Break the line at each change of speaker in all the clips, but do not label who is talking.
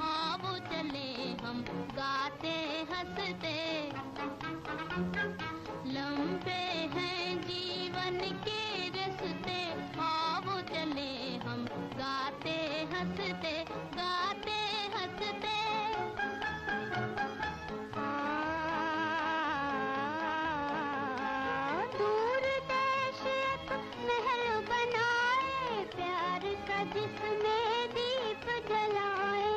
आओ चले हम गाते हंसते, लंबे हैं जीवन के रास्ते, आओ चले हम गाते हंसते, गाते हंसते। दूर देश एक महल बनाए, प्यार का जिसमें दीप जलाए।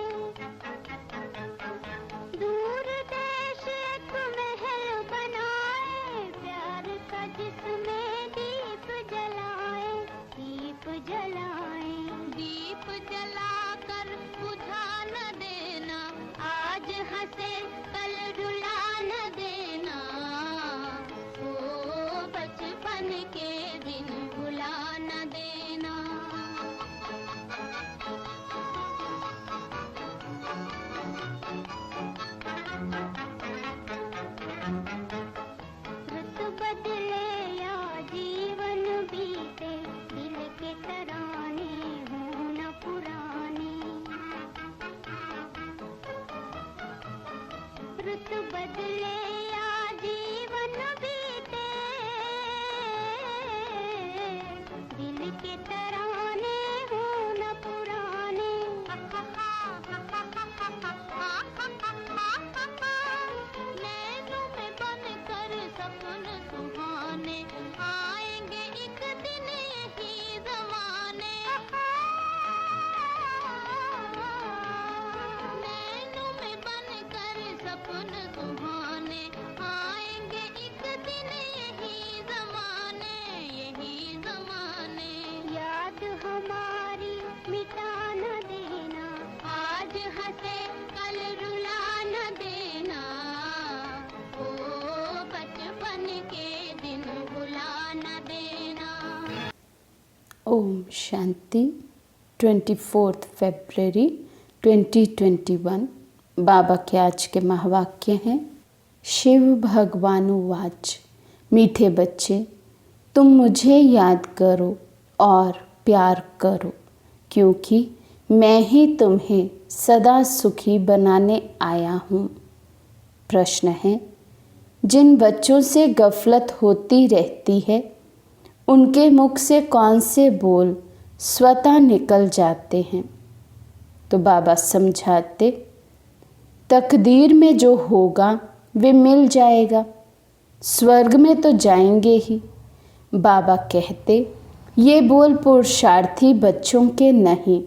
दूर देश एक महल बनाए, प्यार का जिसमें दीप जलाए, दीप जलाए। दीप जलाकर बुझा न देना, आज हंसे कल रुला न देना, ओ बचपन के दिन भुला न देना। रुत बदले या जीवन बीते, दिल के तराने हों न पुराने। रुत बदले या जीवन बीते, दिल के तराने हों न पुराने। नैनों में बनकर सपन सुहाने, आएंगे एक दिन यही ज़माने। नैनों में बनकर सपन सुहाने, आएंगे एक दिन यही ज़माने, यही ज़माने। याद हमारी मिटा न देना, आज हंसे कल रुला न देना, ओ बचपन के दिन भुला न देना।
ओम शांति। 24 फरवरी 2021। बाबा के आज के महावाक्य हैं। शिव भगवानुवाच, मीठे बच्चे तुम मुझे याद करो और प्यार करो, क्योंकि मैं ही तुम्हें सदा सुखी बनाने आया हूँ। प्रश्न है, जिन बच्चों से गफलत होती रहती है, उनके मुख से कौन से बोल स्वतः निकल जाते हैं? तो बाबा समझाते, तकदीर में जो होगा वे मिल जाएगा, स्वर्ग में तो जाएंगे ही। बाबा कहते, ये बोल पुरुषार्थी बच्चों के नहीं,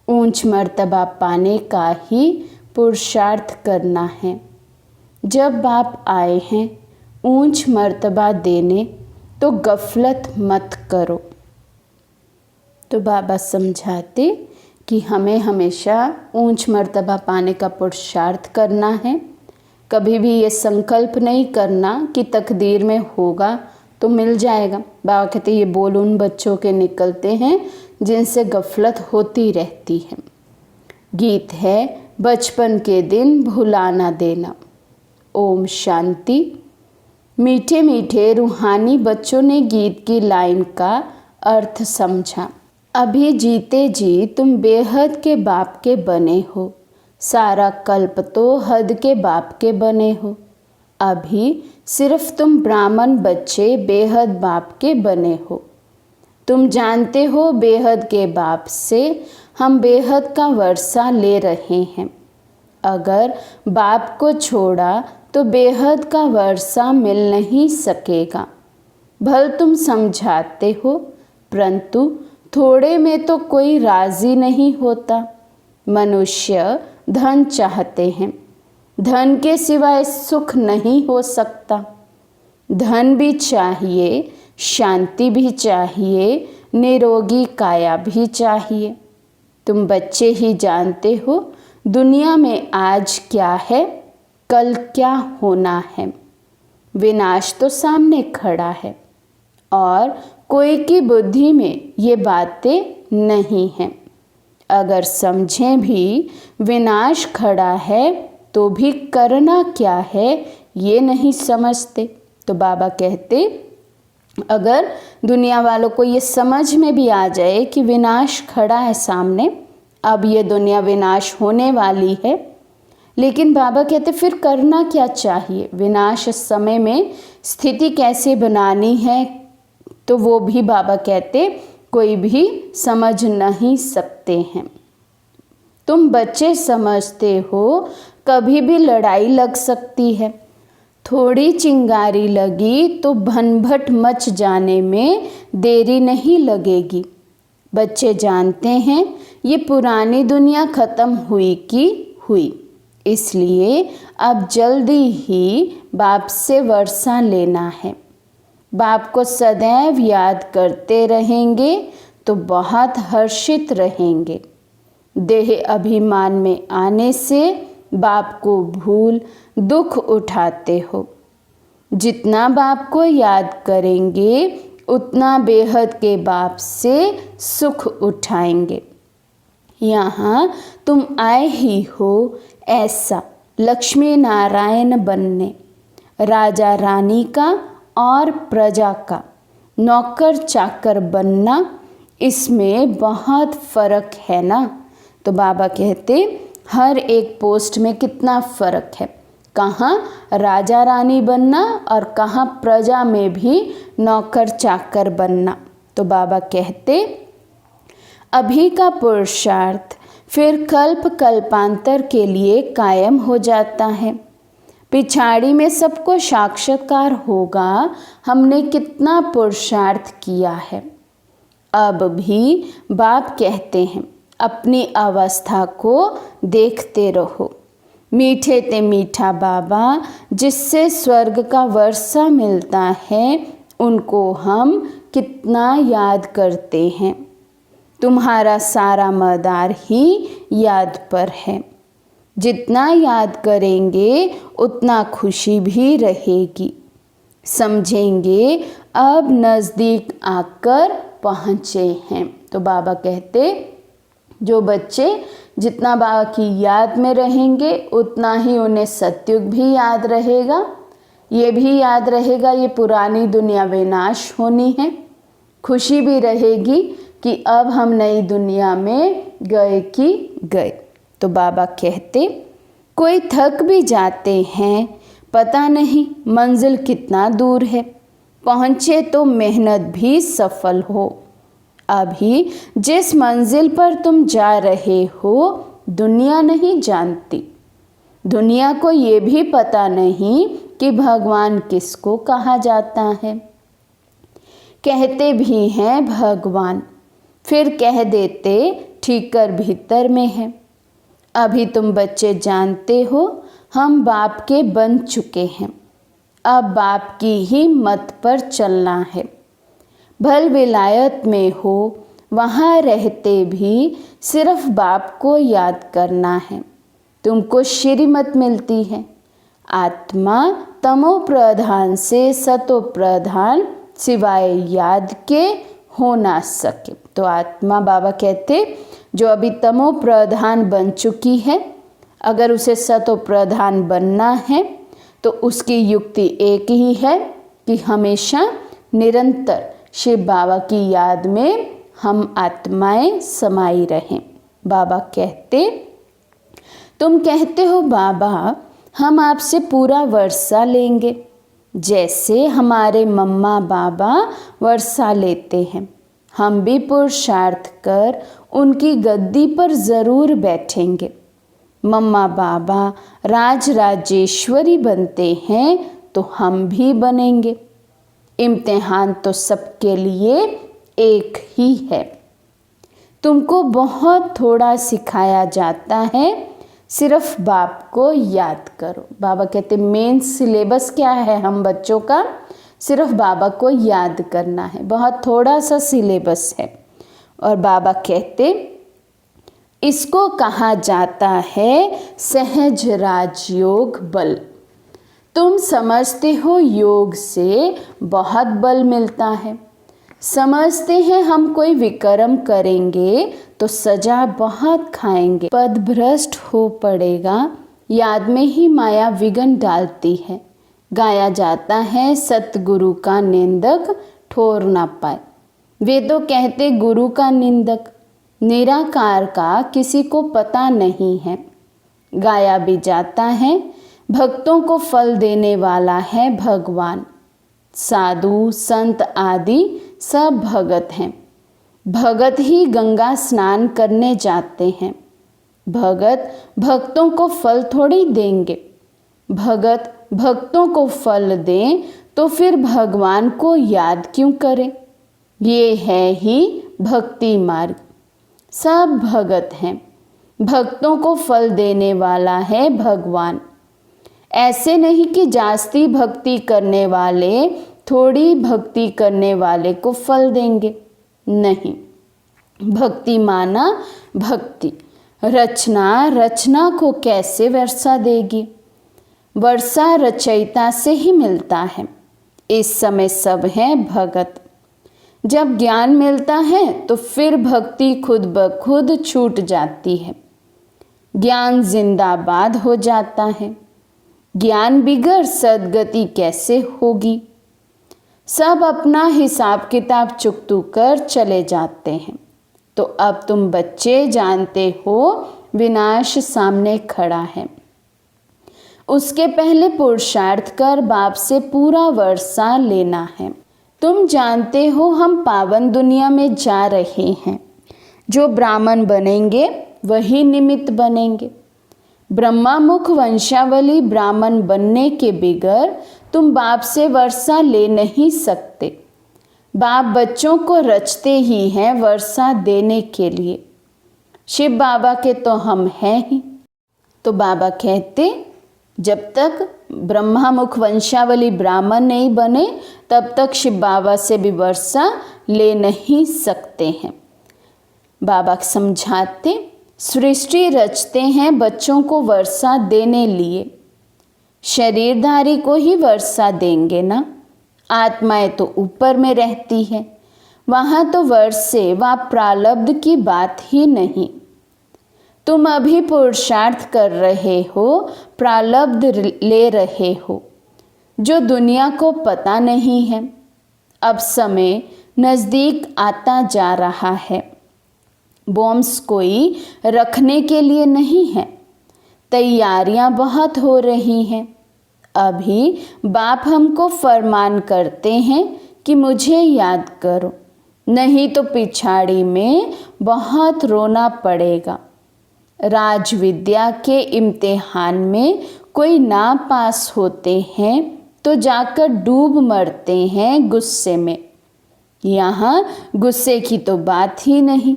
ऊंच मर्तबा पाने का ही पुरुषार्थ करना है। जब बाप आए हैं ऊंच मर्तबा देने, तो गफलत मत करो। तो बाबा समझाते कि हमें हमेशा ऊंच मर्तबा पाने का पुरुषार्थ करना है। कभी भी ये संकल्प नहीं करना कि तकदीर में होगा तो मिल जाएगा। बाबा कहते ये बोल उन बच्चों के निकलते हैं जिनसे गफलत होती रहती है। गीत है, बचपन के दिन भुला ना देना। ओम शांति। मीठे मीठे रूहानी बच्चों ने गीत की लाइन का अर्थ समझा। अभी जीते जी तुम बेहद के बाप के बने हो, सारा कल्प तो हद के बाप के बने हो। अभी सिर्फ तुम ब्राह्मण बच्चे बेहद बाप के बने हो। तुम जानते हो बेहद के बाप से हम बेहद का वर्षा ले रहे हैं। अगर बाप को छोड़ा तो बेहद का वर्षा मिल नहीं सकेगा। भल तुम समझाते हो, परंतु थोड़े में तो कोई राजी नहीं होता। मनुष्य धन चाहते हैं, धन के सिवाय सुख नहीं हो सकता। धन भी चाहिए, शांति भी चाहिए, निरोगी काया भी चाहिए। तुम बच्चे ही जानते हो दुनिया में आज क्या है, कल क्या होना है। विनाश तो सामने खड़ा है और कोई की बुद्धि में ये बातें नहीं हैं। अगर समझें भी विनाश खड़ा है तो भी करना क्या है ये नहीं समझते। तो बाबा कहते, अगर दुनिया वालों को ये समझ में भी आ जाए कि विनाश खड़ा है सामने, अब ये दुनिया विनाश होने वाली है। लेकिन बाबा कहते फिर करना क्या चाहिए, विनाश समय में स्थिति कैसे बनानी है, तो वो भी बाबा कहते कोई भी समझ नहीं सकते हैं। तुम बच्चे समझते हो कभी भी लड़ाई लग सकती है, थोड़ी चिंगारी लगी तो भनभट मच जाने में देरी नहीं लगेगी। बच्चे जानते हैं ये पुरानी दुनिया ख़त्म हुई कि हुई, इसलिए अब जल्दी ही बाप से वर्षा लेना है। बाप को सदैव याद करते रहेंगे तो बहुत हर्षित रहेंगे। देह अभिमान में आने से बाप को भूल दुख उठाते हो। जितना बाप को याद करेंगे उतना बेहद के बाप से सुख उठाएंगे। यहाँ तुम आए ही हो ऐसा लक्ष्मी नारायण बनने, राजा रानी का और प्रजा का नौकर चाकर बनना, इसमें बहुत फ़र्क है ना। तो बाबा कहते हर एक पोस्ट में कितना फ़र्क है, कहाँ राजा रानी बनना और कहाँ प्रजा में भी नौकर चाकर बनना। तो बाबा कहते अभी का पुरुषार्थ फिर कल्प कल्पांतर के लिए कायम हो जाता है। पिछाड़ी में सबको साक्षात्कार होगा हमने कितना पुरुषार्थ किया है। अब भी बाप कहते हैं अपनी अवस्था को देखते रहो। मीठे ते मीठा बाबा जिससे स्वर्ग का वर्षा मिलता है उनको हम कितना याद करते हैं। तुम्हारा सारा मदार ही याद पर है। जितना याद करेंगे उतना खुशी भी रहेगी। समझेंगे अब नज़दीक आकर पहुँचे हैं। तो बाबा कहते जो बच्चे जितना बाबा की याद में रहेंगे उतना ही उन्हें सतयुग भी याद रहेगा। ये भी याद रहेगा ये पुरानी दुनिया विनाश होनी है। खुशी भी रहेगी कि अब हम नई दुनिया में गए कि गए। तो बाबा कहते कोई थक भी जाते हैं, पता नहीं मंजिल कितना दूर है, पहुँचे तो मेहनत भी सफल हो। अभी जिस मंजिल पर तुम जा रहे हो दुनिया नहीं जानती। दुनिया को ये भी पता नहीं कि भगवान किसको कहा जाता है। कहते भी हैं भगवान, फिर कह देते ठीकर भीतर में है। अभी तुम बच्चे जानते हो हम बाप के बन चुके हैं। अब बाप की ही मत पर चलना है। भल विलायत में हो वहाँ रहते भी सिर्फ बाप को याद करना है। तुमको श्रीमत मिलती है। आत्मा तमो प्रधान से सतो प्रधान सिवाय याद के हो ना सके। तो आत्मा बाबा कहते जो अभी तमो प्रधान बन चुकी है, अगर उसे सतो प्रधान बनना है तो उसकी युक्ति एक ही है कि हमेशा निरंतर शिव बाबा की याद में हम आत्माएं समाई रहें। बाबा कहते तुम कहते हो बाबा हम आपसे पूरा वर्षा लेंगे, जैसे हमारे मम्मा बाबा वर्षा लेते हैं। हम भी पुरुषार्थ कर उनकी गद्दी पर ज़रूर बैठेंगे। मम्मा बाबा राज राजेश्वरी बनते हैं तो हम भी बनेंगे। इम्तिहान तो सबके लिए एक ही है। तुमको बहुत थोड़ा सिखाया जाता है, सिर्फ बाप को याद करो। बाबा कहते मेन सिलेबस क्या है हम बच्चों का, सिर्फ बाबा को याद करना है। बहुत थोड़ा सा सिलेबस है। और बाबा कहते इसको कहा जाता है सहज राजयोग बल। तुम समझते हो योग से बहुत बल मिलता है। समझते हैं हम कोई विक्रम करेंगे तो सजा बहुत खाएंगे, पद भ्रष्ट हो पड़ेगा। याद में ही माया विघ्न डालती है। गाया जाता है सतगुरु का निंदक ठोर ना पाए। वे तो कहते गुरु का निंदक, निराकार का किसी को पता नहीं है, गाया भी जाता है। भक्तों को फल देने वाला है भगवान। साधु संत आदि सब भगत हैं। भगत ही गंगा स्नान करने जाते हैं। भगत भक्तों को फल थोड़ी देंगे। भगत भक्तों को फल दें तो फिर भगवान को याद क्यों करें? ये है ही भक्ति मार्ग। सब भगत हैं। भक्तों को फल देने वाला है भगवान। ऐसे नहीं कि जास्ती भक्ति करने वाले थोड़ी भक्ति करने वाले को फल देंगे। नहीं, भक्ति माना भक्ति। रचना रचना को कैसे वर्षा देगी? वर्षा रचयिता से ही मिलता है। इस समय सब हैं भगत। जब ज्ञान मिलता है तो फिर भक्ति खुद ब खुद छूट जाती है। ज्ञान जिंदाबाद हो जाता है। ज्ञान बिगर सद्गति कैसे होगी? सब अपना हिसाब किताब चुकतू कर चले जाते हैं। तो अब तुम बच्चे जानते हो विनाश सामने खड़ा है। उसके पहले पुरुषार्थ कर बाप से पूरा वर्षा लेना है। तुम जानते हो हम पावन दुनिया में जा रहे हैं। जो ब्राह्मण बनेंगे वही निमित्त बनेंगे। ब्रह्मा मुख वंशावली ब्राह्मण बनने के बगैर तुम बाप से वर्षा ले नहीं सकते। बाप बच्चों को रचते ही हैं वर्षा देने के लिए। शिव बाबा के तो हम हैं ही। तो बाबा कहते जब तक ब्रह्मा मुख वंशावली ब्राह्मण नहीं बने तब तक शिव बाबा से भी वर्षा ले नहीं सकते हैं। बाबा समझाते सृष्टि रचते हैं बच्चों को वर्षा देने लिए। शरीरधारी को ही वर्षा देंगे ना। आत्माएं तो ऊपर में रहती है, वहाँ तो वर्षे व प्रारब्ध की बात ही नहीं। तुम अभी पुरुषार्थ कर रहे हो, प्रारब्ध ले रहे हो जो दुनिया को पता नहीं है। अब समय नज़दीक आता जा रहा है। बॉम्ब्स कोई रखने के लिए नहीं है। तैयारियां बहुत हो रही हैं। अभी बाप हमको फरमान करते हैं कि मुझे याद करो, नहीं तो पिछाड़ी में बहुत रोना पड़ेगा। राज विद्या के इम्तिहान में कोई ना पास होते हैं तो जाकर डूब मरते हैं गुस्से में। यहाँ गुस्से की तो बात ही नहीं।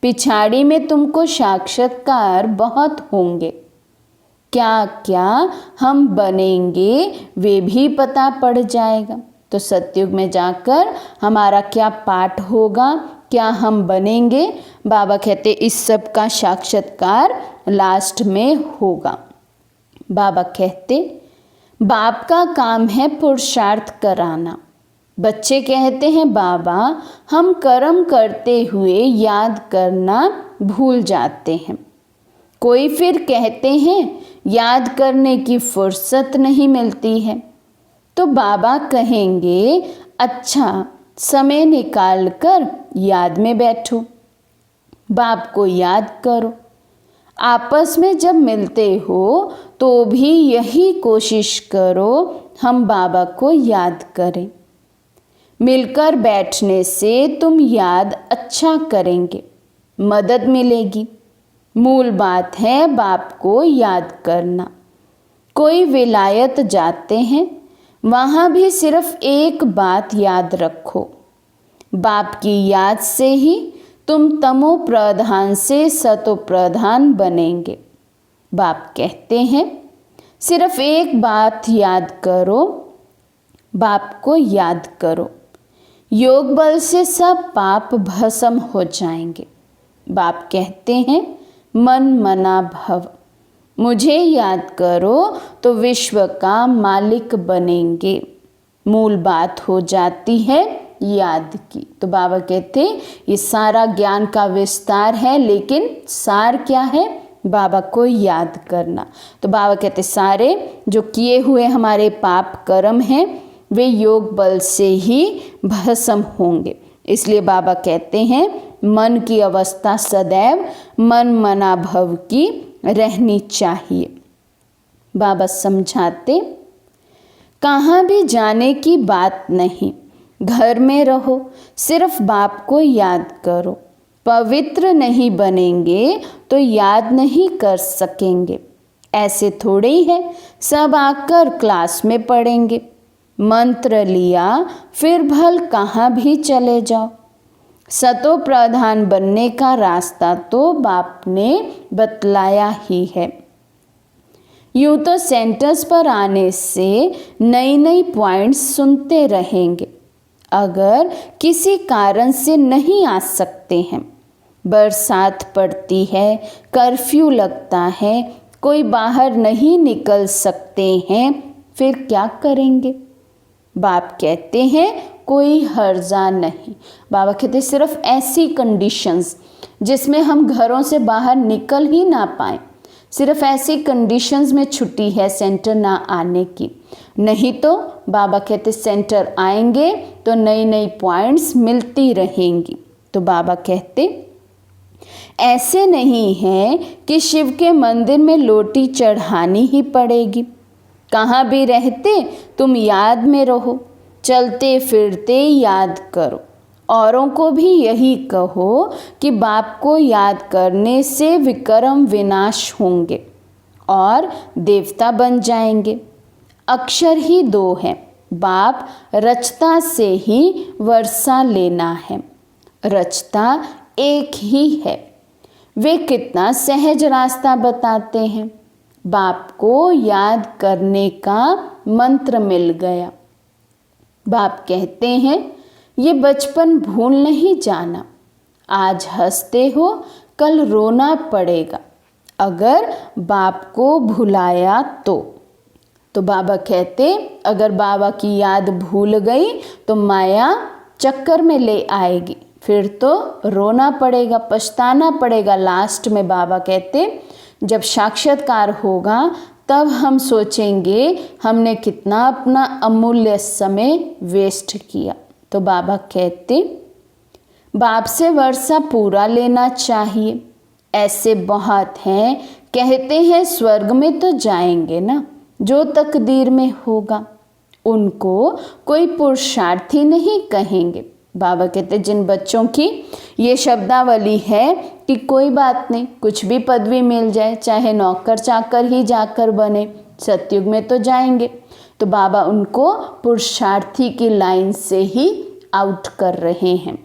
पिछाड़ी में तुमको साक्षात्कार बहुत होंगे। क्या क्या हम बनेंगे वे भी पता पड़ जाएगा। तो सतयुग में जाकर हमारा क्या पाठ होगा, क्या हम बनेंगे, बाबा कहते इस सब का साक्षात्कार लास्ट में होगा। बाबा कहते बाप का काम है पुरुषार्थ कराना। बच्चे कहते हैं बाबा हम कर्म करते हुए याद करना भूल जाते हैं। कोई फिर कहते हैं याद करने की फुर्सत नहीं मिलती है। तो बाबा कहेंगे अच्छा समय निकाल कर याद में बैठो, बाप को याद करो। आपस में जब मिलते हो तो भी यही कोशिश करो हम बाबा को याद करें। मिलकर बैठने से तुम याद अच्छा करेंगे, मदद मिलेगी। मूल बात है बाप को याद करना। कोई विलायत जाते हैं, वहाँ भी सिर्फ एक बात याद रखो, बाप की याद से ही तुम तमो प्रधान से सतो प्रधान बनेंगे। बाप कहते हैं सिर्फ एक बात याद करो, बाप को याद करो। योग बल से सब पाप भस्म हो जाएंगे। बाप कहते हैं मन मना भव, मुझे याद करो तो विश्व का मालिक बनेंगे। मूल बात हो जाती है याद की। तो बाबा कहते ये सारा ज्ञान का विस्तार है, लेकिन सार क्या है? बाबा को याद करना। तो बाबा कहते सारे जो किए हुए हमारे पाप कर्म हैं वे योग बल से ही भस्म होंगे। इसलिए बाबा कहते हैं मन की अवस्था सदैव मन मना भव की रहनी चाहिए। बाबा समझाते, कहाँ भी जाने की बात नहीं, घर में रहो, सिर्फ बाप को याद करो। पवित्र नहीं बनेंगे तो याद नहीं कर सकेंगे। ऐसे थोड़े ही है सब आकर क्लास में पढ़ेंगे। मंत्र लिया फिर भल कहाँ भी चले जाओ। सतो प्रधान बनने का रास्ता तो बाप ने बतलाया ही है। यूँ तो सेंटर्स पर आने से नई नई पॉइंट्स सुनते रहेंगे। अगर किसी कारण से नहीं आ सकते हैं, बरसात पड़ती है, कर्फ्यू लगता है, कोई बाहर नहीं निकल सकते हैं, फिर क्या करेंगे? बाप कहते हैं कोई हर्जा नहीं। बाबा कहते सिर्फ ऐसी कंडीशंस जिसमें हम घरों से बाहर निकल ही ना पाएं, सिर्फ ऐसी कंडीशंस में छुट्टी है सेंटर ना आने की। नहीं तो बाबा कहते सेंटर आएंगे तो नई नई पॉइंट्स मिलती रहेंगी। तो बाबा कहते ऐसे नहीं है कि शिव के मंदिर में लोटी चढ़ानी ही पड़ेगी। कहाँ भी रहते तुम याद में रहो, चलते फिरते याद करो। औरों को भी यही कहो कि बाप को याद करने से विक्रम विनाश होंगे और देवता बन जाएंगे। अक्षर ही दो हैं, बाप रचता से ही वर्षा लेना है, रचता एक ही है। वे कितना सहज रास्ता बताते हैं। बाप को याद करने का मंत्र मिल गया। बाप कहते हैं ये बचपन भूल नहीं जाना। आज हंसते हो, कल रोना पड़ेगा अगर बाप को भुलाया तो बाबा कहते अगर बाबा की याद भूल गई तो माया चक्कर में ले आएगी, फिर तो रोना पड़ेगा, पछताना पड़ेगा। लास्ट में बाबा कहते जब साक्षात्कार होगा तब हम सोचेंगे हमने कितना अपना अमूल्य समय वेस्ट किया। तो बाबा कहते बाप से वर्षा पूरा लेना चाहिए। ऐसे बहुत हैं कहते हैं स्वर्ग में तो जाएंगे ना, जो तकदीर में होगा। उनको कोई पुरुषार्थी नहीं कहेंगे। बाबा कहते जिन बच्चों की ये शब्दावली है कि कोई बात नहीं, कुछ भी पदवी मिल जाए, चाहे नौकर चाकर ही जाकर बने, सतयुग में तो जाएंगे। तो बाबा उनको पुरुषार्थी की लाइन से ही आउट कर रहे हैं।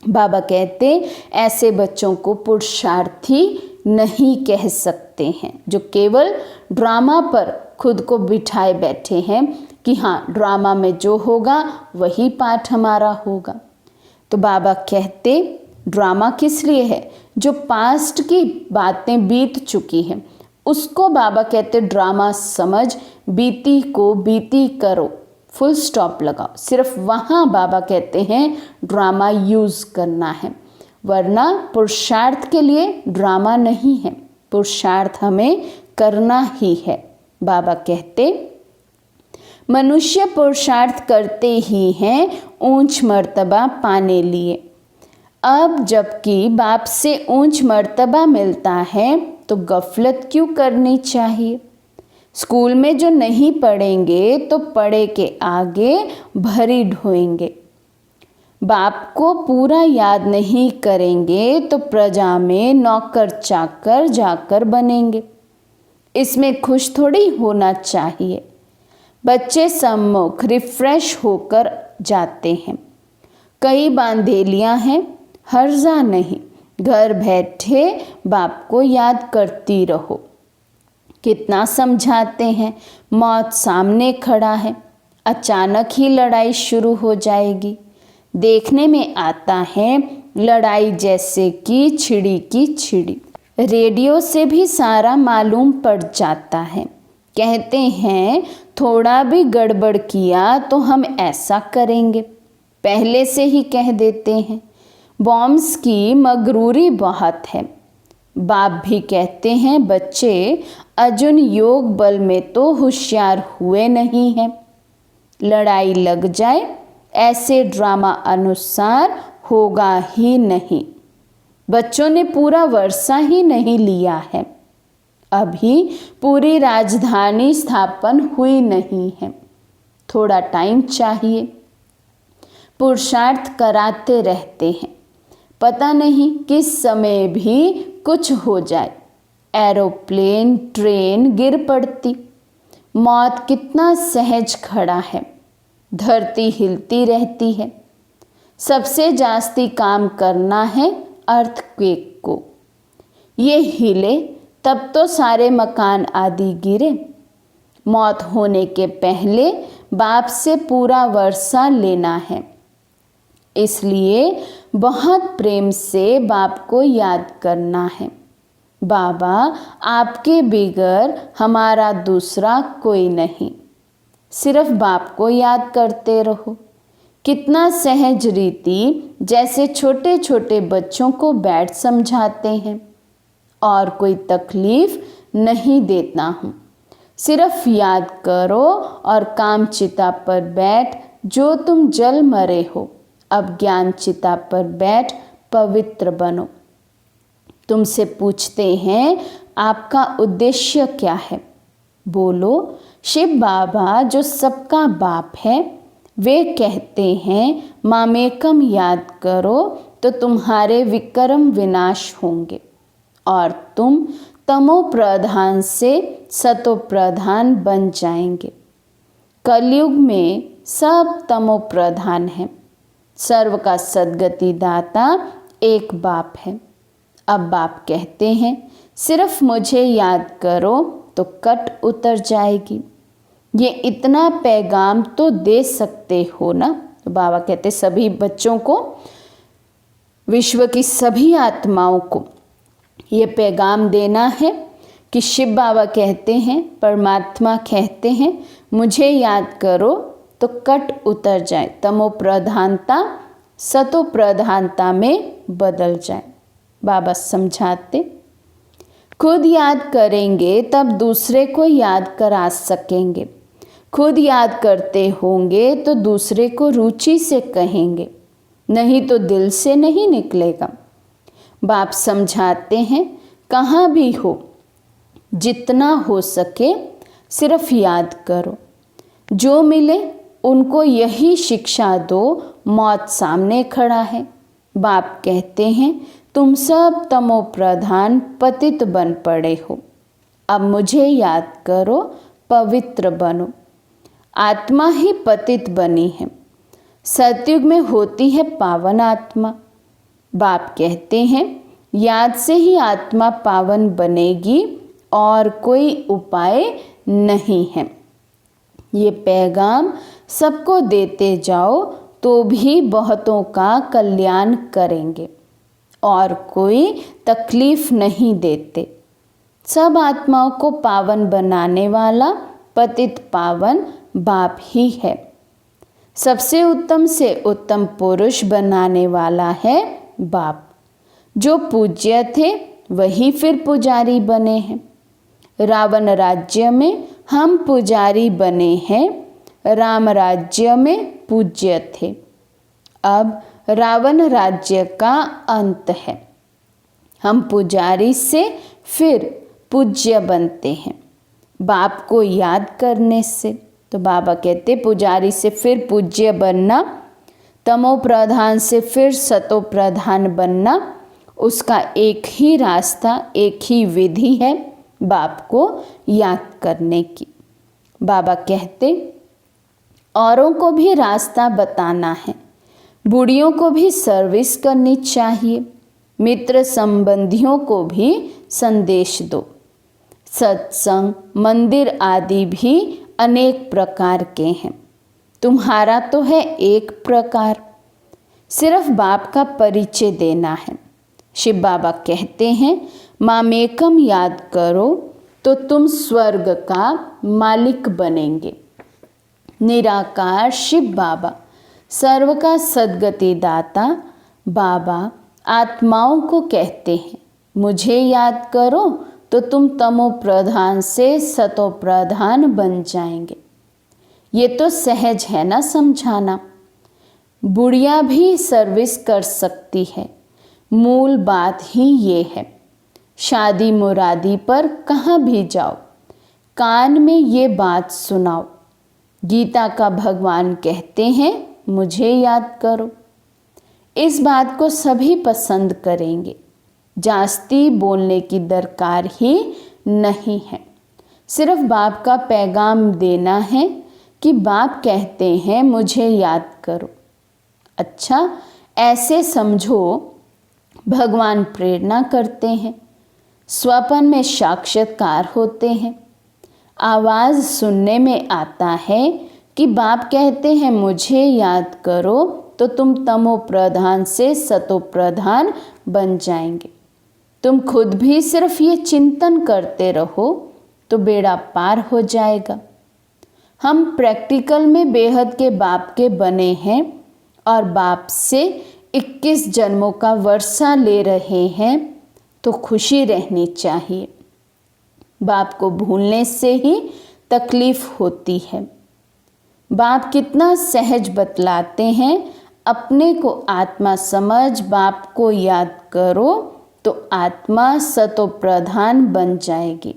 बाबा कहते ऐसे बच्चों को पुरुषार्थी नहीं कह सकते हैं जो केवल ड्रामा पर खुद को बिठाए बैठे हैं कि हाँ ड्रामा में जो होगा वही पाठ हमारा होगा। तो बाबा कहते ड्रामा किस लिए है? जो पास्ट की बातें बीत चुकी हैं उसको बाबा कहते ड्रामा समझ, बीती को बीती करो, फुल स्टॉप लगाओ। सिर्फ वहाँ बाबा कहते हैं ड्रामा यूज़ करना है, वरना पुरुषार्थ के लिए ड्रामा नहीं है, पुरुषार्थ हमें करना ही है। बाबा कहते मनुष्य पुरुषार्थ करते ही हैं ऊंच मर्तबा पाने लिए। अब जबकि बाप से ऊंच मर्तबा मिलता है तो गफलत क्यों करनी चाहिए? स्कूल में जो नहीं पढ़ेंगे तो पढ़े के आगे भरी ढोएंगे। बाप को पूरा याद नहीं करेंगे तो प्रजा में नौकर चाकर जाकर बनेंगे। इसमें खुश थोड़ी होना चाहिए। बच्चे सम्मुख रिफ्रेश होकर जाते हैं। कई बांधेलियां हैं, हर्जा नहीं, घर बैठे बाप को याद करती रहो। कितना समझाते हैं, मौत सामने खड़ा है, अचानक ही लड़ाई शुरू हो जाएगी। देखने में आता है लड़ाई जैसे कि छिड़ी की छिड़ी। रेडियो से भी सारा मालूम पड़ जाता है। कहते हैं थोड़ा भी गड़बड़ किया तो हम ऐसा करेंगे, पहले से ही कह देते हैं। बॉम्ब्स की मगरूरी बहुत है। बाप भी कहते हैं बच्चे अर्जुन योग बल में तो होशियार हुए नहीं हैं। लड़ाई लग जाए ऐसे ड्रामा अनुसार होगा ही नहीं। बच्चों ने पूरा वर्षा ही नहीं लिया है, अभी पूरी राजधानी स्थापन हुई नहीं है, थोड़ा टाइम चाहिए। पुरुषार्थ कराते रहते हैं, पता नहीं किस समय भी कुछ हो जाए, एरोप्लेन ट्रेन गिर पड़ती। मौत कितना सहज खड़ा है, धरती हिलती रहती है। सबसे जास्ती काम करना है अर्थक्वेक को, ये हिले तब तो सारे मकान आदि गिरे। मौत होने के पहले बाप से पूरा वर्षा लेना है, इसलिए बहुत प्रेम से बाप को याद करना है। बाबा आपके बगैर हमारा दूसरा कोई नहीं, सिर्फ बाप को याद करते रहो। कितना सहज रीति, जैसे छोटे छोटे बच्चों को बैठ समझाते हैं, और कोई तकलीफ नहीं देता हूँ। सिर्फ याद करो और काम चिता पर बैठ, जो तुम जल मरे हो, अब ज्ञान चिता पर बैठ पवित्र बनो। तुमसे पूछते हैं आपका उद्देश्य क्या है, बोलो शिव बाबा जो सबका बाप है, वे कहते हैं मामेकम याद करो तो तुम्हारे विक्रम विनाश होंगे और तुम तमो प्रधान से सतो प्रधान बन जाएंगे। कलयुग में सब तमो प्रधान है, सर्व का सद्गति दाता एक बाप है। अब बाप कहते हैं सिर्फ मुझे याद करो तो कट उतर जाएगी। ये इतना पैगाम तो दे सकते हो ना। तो बाबा कहते सभी बच्चों को, विश्व की सभी आत्माओं को ये पैगाम देना है कि शिव बाबा कहते हैं, परमात्मा कहते हैं मुझे याद करो तो कट उतर जाए, तमो प्रधानता सतो प्रधानता में बदल जाए। बाबा समझाते खुद याद करेंगे तब दूसरे को याद करा सकेंगे, खुद याद करते होंगे तो दूसरे को रुचि से कहेंगे, नहीं तो दिल से नहीं निकलेगा। बाप समझाते हैं कहाँ भी हो, जितना हो सके सिर्फ याद करो, जो मिले उनको यही शिक्षा दो। मौत सामने खड़ा है, बाप कहते हैं तुम सब तमो प्रधान पतित बन पड़े हो, अब मुझे याद करो पवित्र बनो। आत्मा ही पतित बनी है, सतयुग में होती है पावन आत्मा। बाप कहते हैं याद से ही आत्मा पावन बनेगी और कोई उपाय नहीं है। ये पैगाम सबको देते जाओ तो भी बहुतों का कल्याण करेंगे और कोई तकलीफ नहीं देते। सब आत्माओं को पावन बनाने वाला पतित पावन बाप ही है। सबसे उत्तम से उत्तम पुरुष बनाने वाला है बाप। जो पूज्य थे वही फिर पुजारी बने हैं। रावण राज्य में हम पुजारी बने हैं, राम राज्य में पूज्य थे। अब रावण राज्य का अंत है, हम पुजारी से फिर पूज्य बनते हैं बाप को याद करने से। तो बाबा कहते पुजारी से फिर पूज्य बनना, तमो प्रधान से फिर सतो प्रधान बनना, उसका एक ही रास्ता, एक ही विधि है बाप को याद करने की। बाबा कहते औरों को भी रास्ता बताना है, बूढ़ियों को भी सर्विस करनी चाहिए, मित्र संबंधियों को भी संदेश दो। सत्संग मंदिर आदि भी अनेक प्रकार के हैं, तुम्हारा तो है एक प्रकार, सिर्फ बाप का परिचय देना है। शिव बाबा कहते हैं मामेकम याद करो तो तुम स्वर्ग का मालिक बनेंगे। निराकार शिव बाबा सर्व का सद्गति दाता बाबा आत्माओं को कहते हैं मुझे याद करो तो तुम तमो प्रधान से सतो प्रधान बन जाएंगे। ये तो सहज है ना समझाना। बुढ़िया भी सर्विस कर सकती है, मूल बात ही ये है। शादी मुरादी पर कहाँ भी जाओ, कान में ये बात सुनाओ। गीता का भगवान कहते हैं मुझे याद करो। इस बात को सभी पसंद करेंगे, जास्ती बोलने की दरकार ही नहीं है। सिर्फ बाप का पैगाम देना है कि बाप कहते हैं मुझे याद करो। अच्छा, ऐसे समझो भगवान प्रेरणा करते हैं, स्वप्न में साक्षात्कार होते हैं। आवाज़ सुनने में आता है कि बाप कहते हैं मुझे याद करो, तो तुम तमो प्रधान से सतो प्रधान बन जाएंगे। तुम खुद भी सिर्फ ये चिंतन करते रहो तो बेड़ा पार हो जाएगा। हम प्रैक्टिकल में बेहद के बाप के बने हैं और बाप से 21 जन्मों का वर्षा ले रहे हैं, तो खुशी रहनी चाहिए। बाप को भूलने से ही तकलीफ होती है। बाप कितना सहज बतलाते हैं, अपने को आत्मा समझ बाप को याद करो तो आत्मा सतो प्रधान बन जाएगी।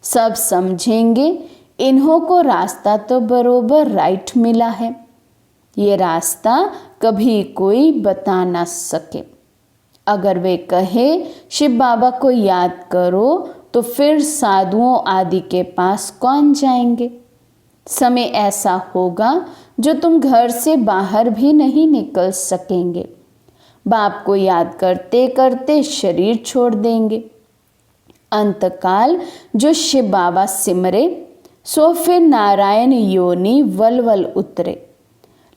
सब समझेंगे इन्हों को रास्ता तो बरोबर राइट मिला है, ये रास्ता कभी कोई बता ना सके। अगर वे कहे शिव बाबा को याद करो तो फिर साधुओं आदि के पास कौन जाएंगे। समय ऐसा होगा जो तुम घर से बाहर भी नहीं निकल सकेंगे। बाप को याद करते करते शरीर छोड़ देंगे। अंतकाल जो शिव बाबा सिमरे सो फिर नारायण योनि वल उतरे।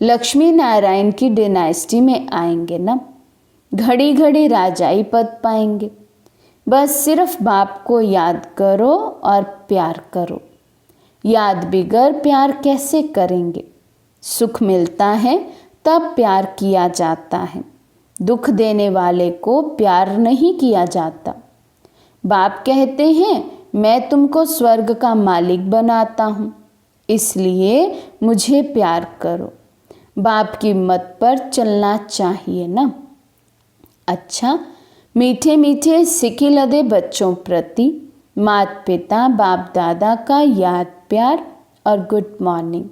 लक्ष्मी नारायण की डिनाइस्टी में आएंगे ना, घड़ी घड़ी राजाई पद पाएंगे। बस सिर्फ बाप को याद करो और प्यार करो। याद बिगर प्यार कैसे करेंगे। सुख मिलता है तब प्यार किया जाता है, दुख देने वाले को प्यार नहीं किया जाता। बाप कहते हैं मैं तुमको स्वर्ग का मालिक बनाता हूँ, इसलिए मुझे प्यार करो। बाप की मत पर चलना चाहिए ना। अच्छा, मीठे मीठे सिकी लदे बच्चों प्रति माता पिता बाप दादा का याद प्यार और गुड मॉर्निंग।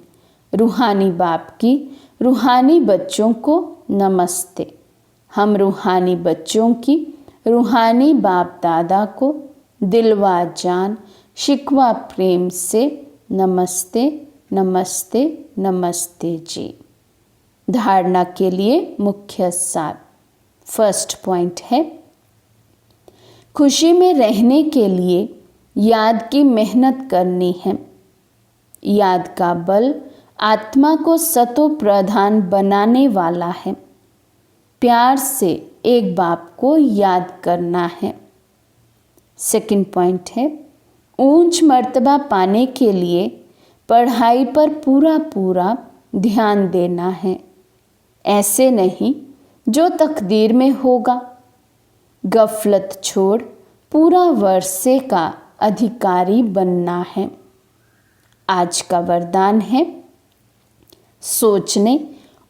रूहानी बाप की रूहानी बच्चों को नमस्ते। हम रूहानी बच्चों की रूहानी बाप दादा को दिलवा जान शिकवा प्रेम से नमस्ते नमस्ते नमस्ते जी। धारणा के लिए मुख्य सार। फर्स्ट पॉइंट है, खुशी में रहने के लिए याद की मेहनत करनी है। याद का बल आत्मा को सतो प्रधान बनाने वाला है। प्यार से एक बाप को याद करना है। सेकंड पॉइंट है, ऊंच मर्तबा पाने के लिए पढ़ाई पर पूरा पूरा ध्यान देना है। ऐसे नहीं जो तकदीर में होगा। गफलत छोड़ पूरा वर्षे का अधिकारी बनना है। आज का वरदान है, सोचने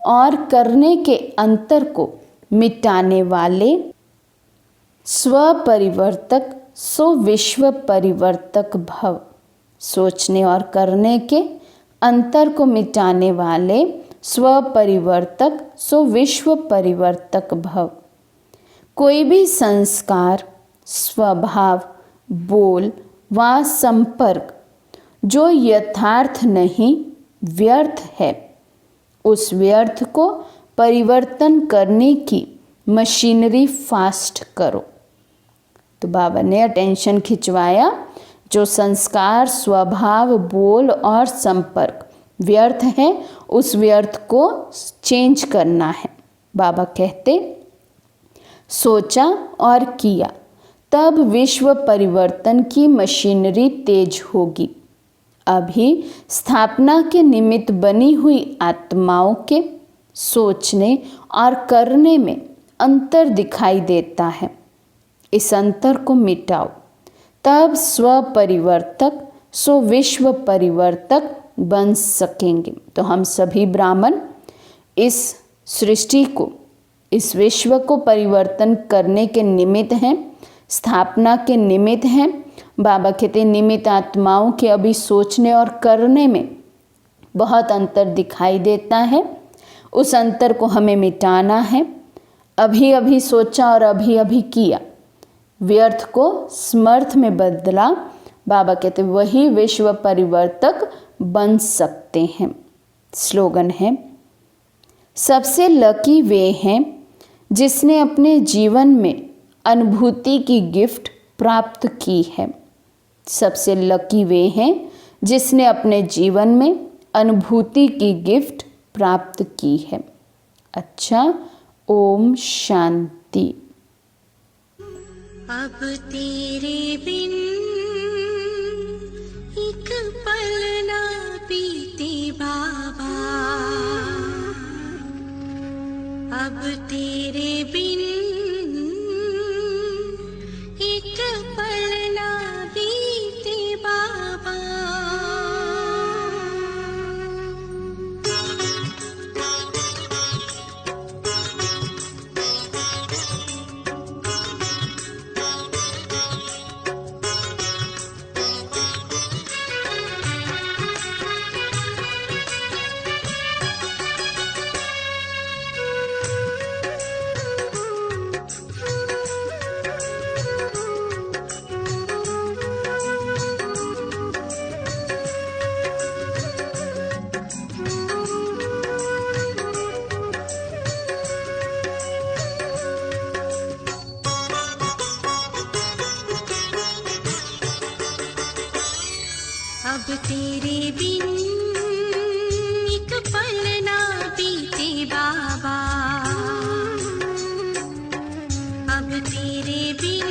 और करने के अंतर को मिटाने वाले स्वपरिवर्तक सो विश्व परिवर्तक भव। सोचने और करने के अंतर को मिटाने वाले स्वपरिवर्तक सो विश्व परिवर्तक भव। कोई भी संस्कार, स्वभाव, बोल व संपर्क जो यथार्थ नहीं व्यर्थ है, उस व्यर्थ को परिवर्तन करने की मशीनरी फास्ट करो। तो बाबा ने अटेंशन खिंचवाया, जो संस्कार, स्वभाव, बोल और संपर्क व्यर्थ है, उस व्यर्थ को चेंज करना है। बाबा कहते, सोचा और किया तब विश्व परिवर्तन की मशीनरी तेज होगी। अभी स्थापना के निमित्त बनी हुई आत्माओं के सोचने और करने में अंतर दिखाई देता है। इस अंतर को मिटाओ, तब स्वपरिवर्तक सो विश्व परिवर्तक बन सकेंगे। तो हम सभी ब्राह्मण इस सृष्टि को इस विश्व को परिवर्तन करने के निमित्त हैं, स्थापना के निमित्त हैं। बाबा कहते हैं निमित्त आत्माओं के अभी सोचने और करने में बहुत अंतर दिखाई देता है। उस अंतर को हमें मिटाना है। अभी अभी सोचा और अभी अभी किया, व्यर्थ को समर्थ में बदला। बाबा कहते वही विश्व परिवर्तक बन सकते हैं। स्लोगन है, सबसे लकी वे हैं जिसने अपने जीवन में अनुभूति की गिफ्ट प्राप्त की है। सबसे लकी वे हैं जिसने अपने जीवन में अनुभूति की गिफ्ट प्राप्त की है। अच्छा, ओम शांति।
अब तेरे बिन एक पल ना बीते बाबा, अब तेरे बिन एक पल ना बीते बाबा। अब तेरे बिन एक पल ना बीते बाबा, अब तेरे बिन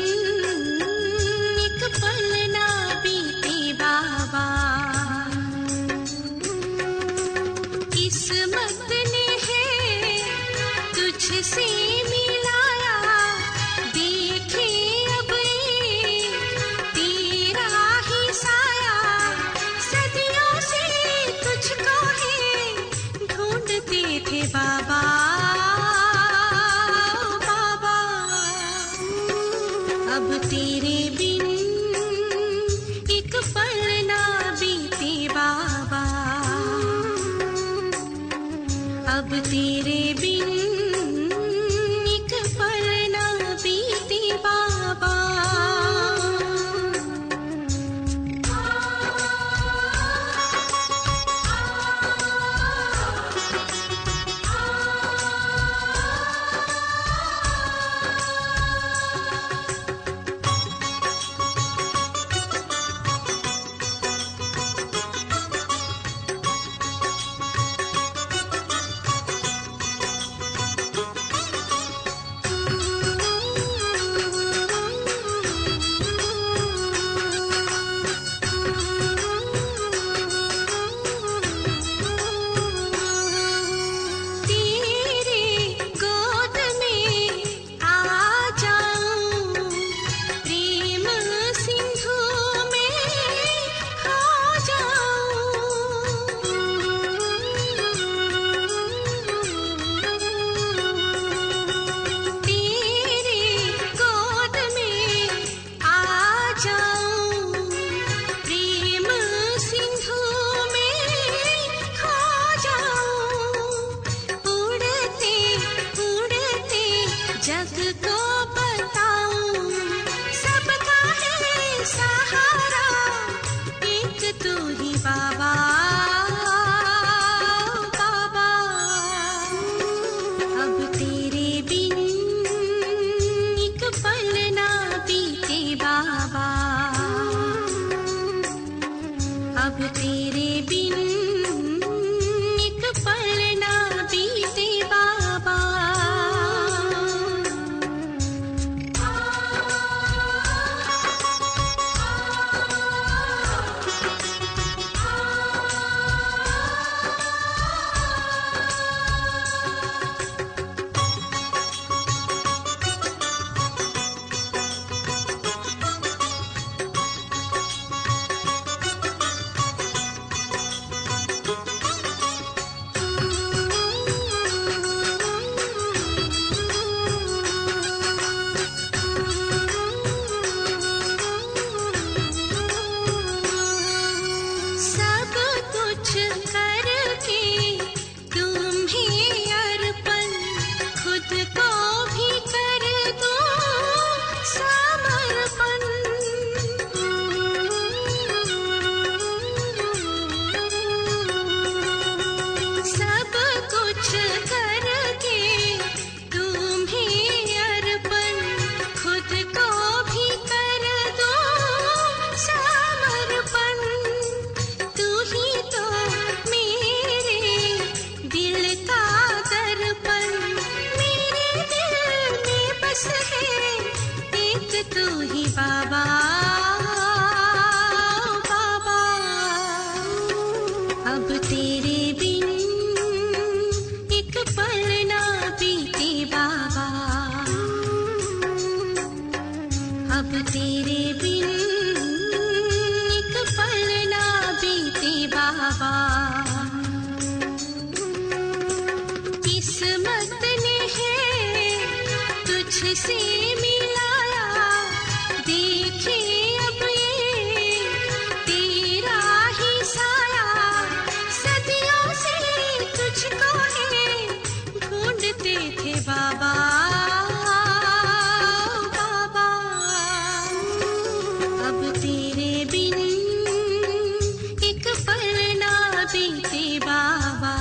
एक पल ना बीते बाबा। किस्मत ने है तुझसे मिलाया, देखे अब ये तेरा ही साया। सदियों से तुझको ही ढूंढते थे बाबा, बाबा। अब तेरे बिन एक पल ना बीते बाबा, अब तेरे बिन एक पल ना बीते बाबा। अब तेरे बिन एक पल ना बीते बाबा,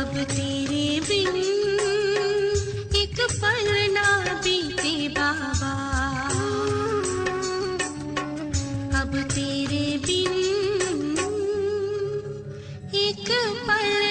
अब तेरे बिन एक पल ना बीते बाबा, अब तेरे बिन एक पल